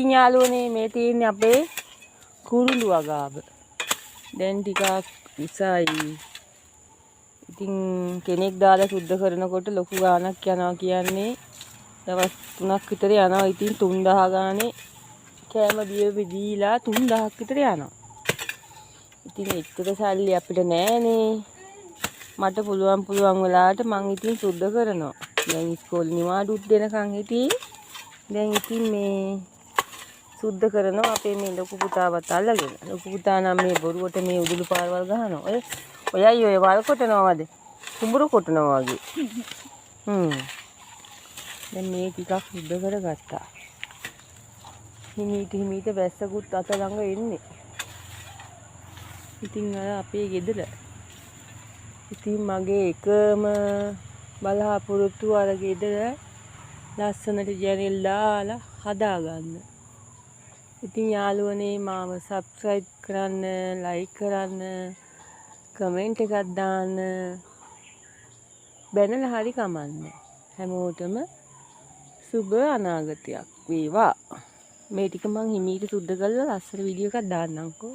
ඉතින් යාළුවනේ මේ තියෙන්නේ අපේ කුරුළු අගාව. දැන් ටිකක් ඉසයි. ඉතින් කෙනෙක් දාලා සුද්ධ කරනකොට ලොකු ගාණක් යනවා කියන්නේ දවස් 3ක් විතර යනවා. ඉතින් 3000 ගානේ කෑම බිය දීලා 3000ක් විතර යනවා. ඉතින් එච්චර සල්ලි අපිට නෑනේ. මට පුළුවන් වෙලාවට මං ඉතින් සුද්ධ කරනවා. දැන් ඉස්කෝලේ නිවාඩුත් දෙනකන් හිටියේ. දැන් ඉතින් මේ සුද්ධ කරනවා අපේ මේ ලොකු පුතාවත් අල්ලගෙන. ලොකු පුතා නම් මේ බොරුවට මේ උදුළු පාරවල් ගහනවා. ඔයයි ඔය වල් කොටනවාද? කුඹුරු කොටනවා වගේ. දැන් මේ ටිකක් සුද්ධ කරගත්තා. හිමීට වැස්සකුත් අත ළඟ එන්නේ. ඉතින් අර අපේ ගෙදර. ඉතින් මගේ එකම බලාපොරොත්තු අර ගෙදර ලස්සනට ජනෙල් දාලා හදාගන්න. ඉතින් යාළුවනේ මාව සබ්ස්ක්‍රයිබ් කරන්න, ලයික් කරන්න, කමෙන්ට් එකක් දාන්න. බැනලා හරි කමන්නේ. හැමෝටම සුබ අනාගතයක් වේවා. මේ ටික මං හිමීට සුද්ධ කරලා ලස්සන වීඩියෝ එකක් දාන්නම්කෝ.